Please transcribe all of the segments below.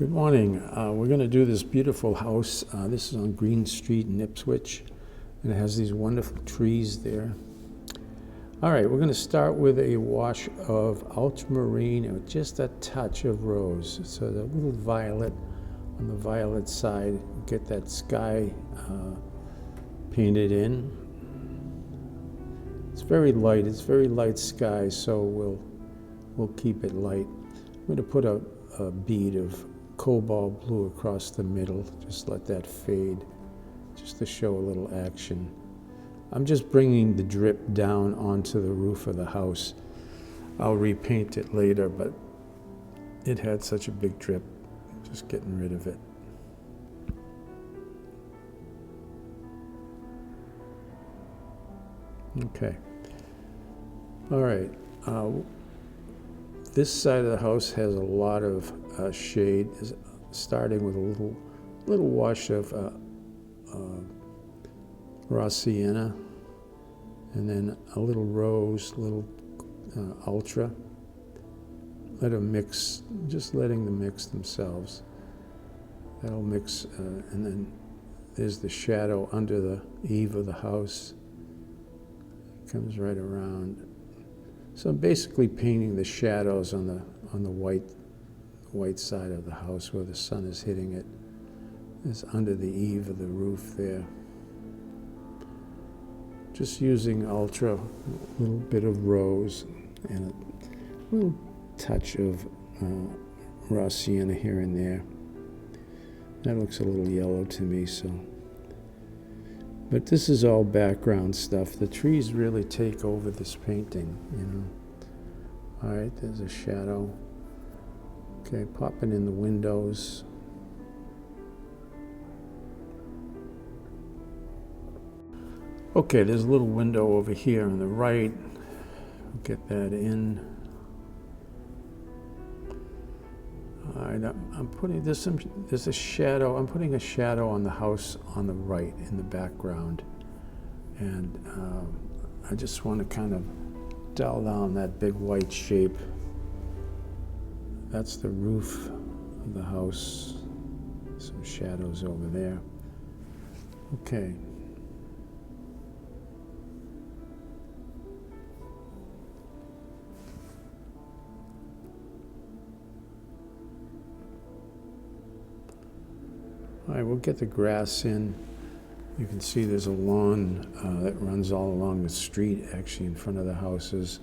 Good morning. We're going to do this beautiful house. This is on Green Street in Ipswich, and it has these wonderful trees there. All right, we're going to start with a wash of ultramarine with just a touch of rose. So the little violet on the violet side, get that sky painted in. It's very light sky, so we'll keep it light. I'm going to put a bead of cobalt blue across the middle, just let that fade, just to show a little action. I'm just bringing the drip down onto the roof of the house. I'll repaint it later, but it had such a big drip, just getting rid of it. Okay. All right. This side of the house has a lot of shade, starting with a little wash of raw sienna, and then a little rose, little ultra. Let them mix, just letting them mix themselves. That'll mix, and then there's the shadow under the eave of the house. Comes right around. So I'm basically painting the shadows on the white side of the house where the sun is hitting it. It's under the eave of the roof there. Just using ultra, a little bit of rose and a little touch of raw sienna here and there. That looks a little yellow to me, so. But this is all background stuff. The trees really take over this painting, you know. All right, there's a shadow. Okay, popping in the windows. Okay, there's a little window over here on the right. We'll get that in. All right, I'm putting there's a shadow. I'm putting a shadow on the house on the right in the background, and I just want to kind of dull down that big white shape. That's the roof of the house. Some shadows over there. Okay. All right, we'll get the grass in. You can see there's a lawn that runs all along the street, actually in front of the houses.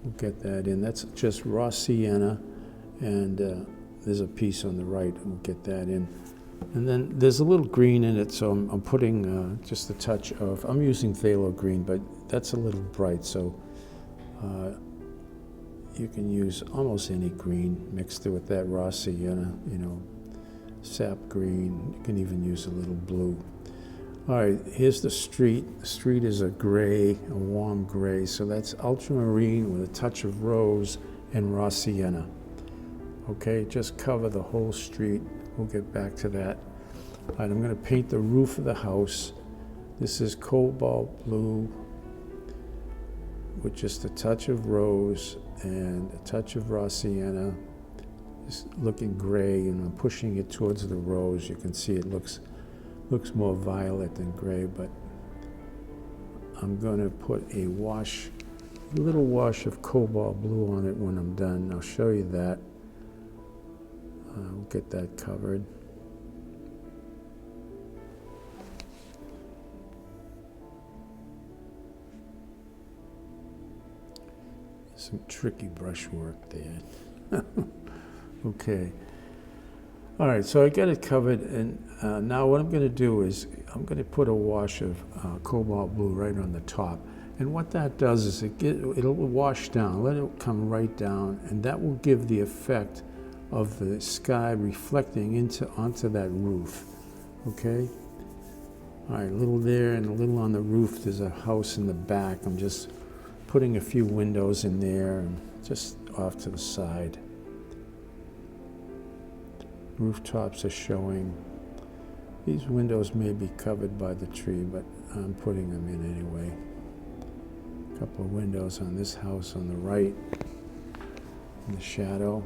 We'll get that in. That's just raw sienna, and there's a piece on the right. We'll get that in. And then there's a little green in it, so I'm putting just a touch of, I'm using phthalo green, but that's a little bright, so you can use almost any green mixed with that raw sienna, you know, sap green. You can even use a little blue. All right, here's the street. The street is a gray, a warm gray, so that's ultramarine with a touch of rose and raw sienna. Okay, just cover the whole street. We'll get back to that. All right, I'm going to paint the roof of the house. This is cobalt blue with just a touch of rose and a touch of raw sienna. It's looking gray, and I'm pushing it towards the rose. You can see it looks more violet than gray, but I'm going to put a little wash of cobalt blue on it when I'm done. I'll show you that. We'll get that covered. Some tricky brushwork there. Okay. All right, so I got it covered, and now what I'm going to do is I'm going to put a wash of cobalt blue right on the top. And what that does is it'll wash down, let it come right down, and that will give the effect of the sky reflecting onto that roof. Okay? All right, a little there and a little on the roof. There's a house in the back. I'm just putting a few windows in there and just off to the side. Rooftops are showing. These windows may be covered by the tree, but I'm putting them in anyway. A couple of windows on this house on the right in the shadow.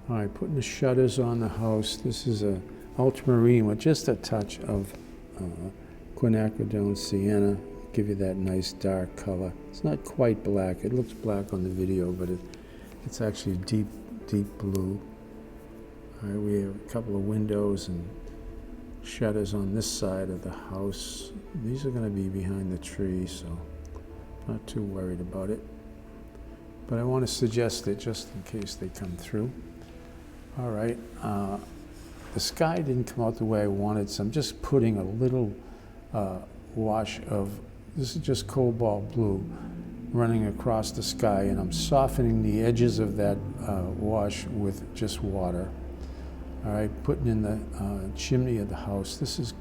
All right, putting the shutters on the house. This is a ultramarine with just a touch of quinacridone sienna. Give you that nice dark color. It's not quite black. It looks black on the video, but it's actually deep blue. All right, we have a couple of windows and shutters on this side of the house. These are going to be behind the tree, so not too worried about it. But I want to suggest it just in case they come through. All right, the sky didn't come out the way I wanted, so I'm just putting a little wash of, this is just cobalt blue, running across the sky, and I'm softening the edges of that wash with just water. All right, putting in the chimney of the house. This is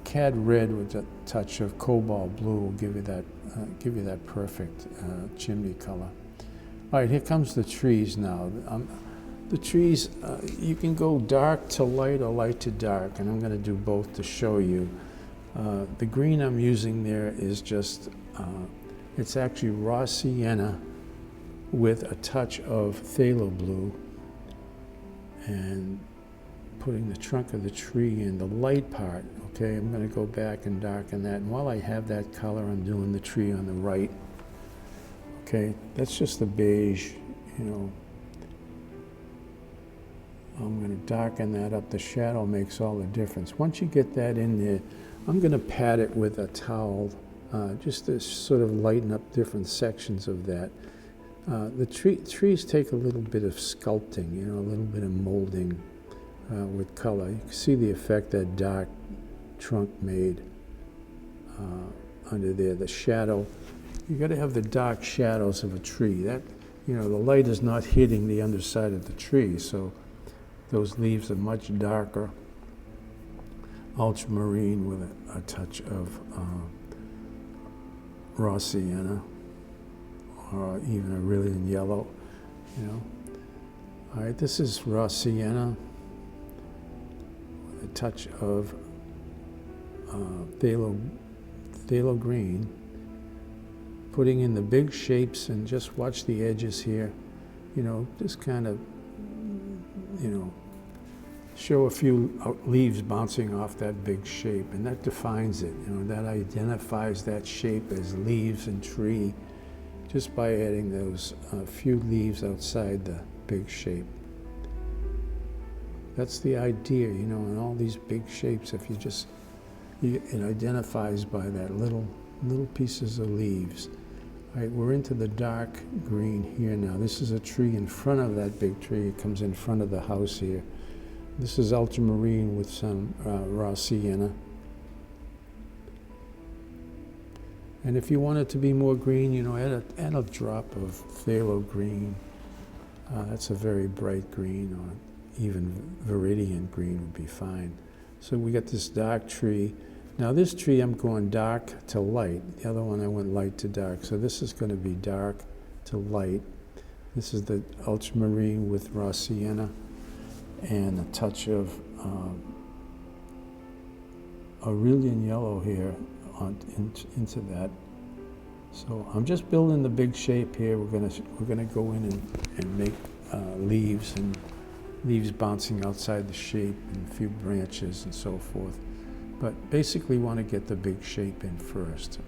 cad red with a touch of cobalt blue will give you that perfect chimney color. All right, here comes the trees now. The trees, you can go dark to light or light to dark, and I'm going to do both to show you. The green I'm using there is just, it's actually raw sienna with a touch of phthalo blue, and putting the trunk of the tree in the light part. Okay, I'm going to go back and darken that, and while I have that color, I'm doing the tree on the right. Okay, that's just the beige, you know. I'm going to darken that up. The shadow makes all the difference. Once you get that in there, I'm going to pat it with a towel, just to sort of lighten up different sections of that. The trees take a little bit of sculpting, you know, a little bit of molding with color. You can see the effect that dark trunk made under there. The shadow, you got to have the dark shadows of a tree. That, you know, the light is not hitting the underside of the tree, so those leaves are much darker. Ultramarine with a touch of raw sienna, or even a Iranian yellow, you know. All right, this is raw sienna with a touch of phthalo green. Putting in the big shapes, and just watch the edges here, you know, just kind of, you know, show a few leaves bouncing off that big shape, and that defines it, you know, that identifies that shape as leaves and tree just by adding those few leaves outside the big shape. That's the idea, you know, in all these big shapes, if you just, it identifies by that little pieces of leaves. All right, we're into the dark green here now. This is a tree in front of that big tree. It comes in front of the house here. This is ultramarine with some raw sienna. And if you want it to be more green, you know, add a drop of phthalo green. That's a very bright green, or even viridian green would be fine. So we got this dark tree. Now this tree I'm going dark to light. The other one I went light to dark. So this is going to be dark to light. This is the ultramarine with raw sienna and a touch of Iranian yellow here into that. So I'm just building the big shape here. We're gonna go in and make leaves and leaves bouncing outside the shape and a few branches and so forth. But basically want to get the big shape in first.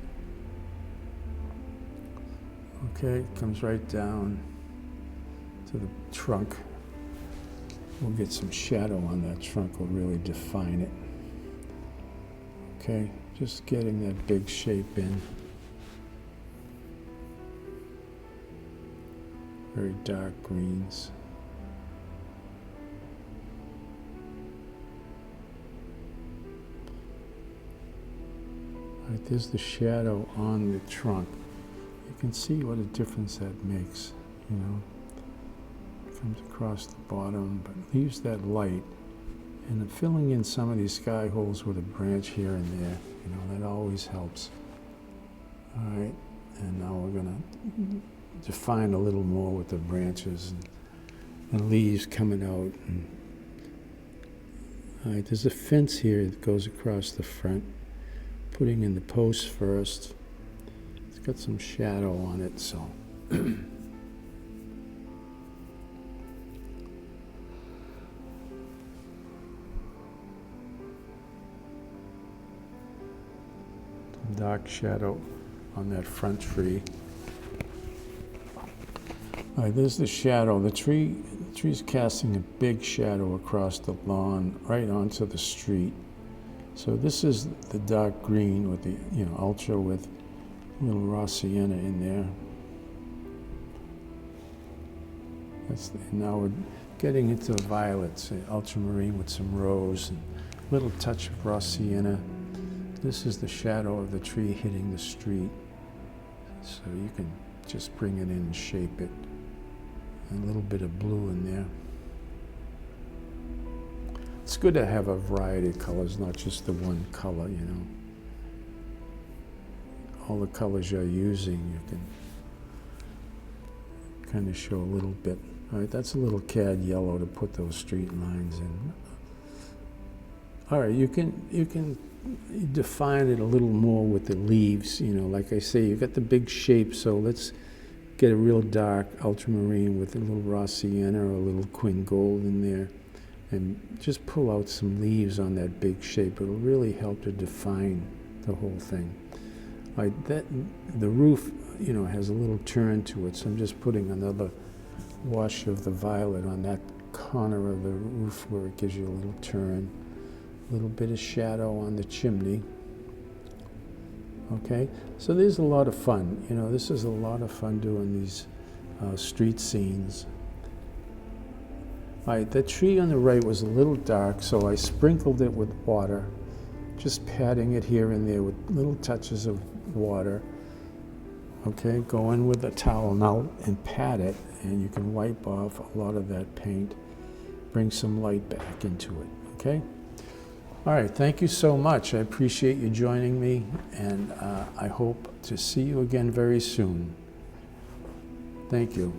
Okay, comes right down to the trunk. We'll get some shadow on that trunk, will really define it. Okay, just getting that big shape in. Very dark greens. Right, there's the shadow on the trunk. You can see what a difference that makes, you know. It comes across the bottom, but leaves that light. And filling in some of these sky holes with a branch here and there, you know, that always helps. All right, and now we're gonna define a little more with the branches and leaves coming out. And, all right, there's a fence here that goes across the front. Putting in the post first. It's got some shadow on it, so. dark shadow on that front tree. All right, there's the shadow. The tree's casting a big shadow across the lawn right onto the street. So this is the dark green with the, ultra with a little raw sienna in there. Now we're getting into the violets, ultramarine with some rose and a little touch of raw sienna. This is the shadow of the tree hitting the street. So you can just bring it in and shape it. And a little bit of blue in there. It's good to have a variety of colors, not just the one color, All the colors you're using, you can kind of show a little bit. All right, that's a little cad yellow to put those street lines in. All right, you can define it a little more with the leaves, like I say, you've got the big shape, so let's get a real dark ultramarine with a little raw sienna or a little quin gold in there, and just pull out some leaves on that big shape. It'll really help to define the whole thing. All right, the roof, has a little turn to it, so I'm just putting another wash of the violet on that corner of the roof where it gives you a little turn. A little bit of shadow on the chimney. Okay, so there's a lot of fun. This is a lot of fun doing these street scenes. All right, the tree on the right was a little dark, so I sprinkled it with water, just patting it here and there with little touches of water. Okay, go in with a towel now and pat it, and you can wipe off a lot of that paint, bring some light back into it, okay? All right, thank you so much. I appreciate you joining me, and I hope to see you again very soon. Thank you.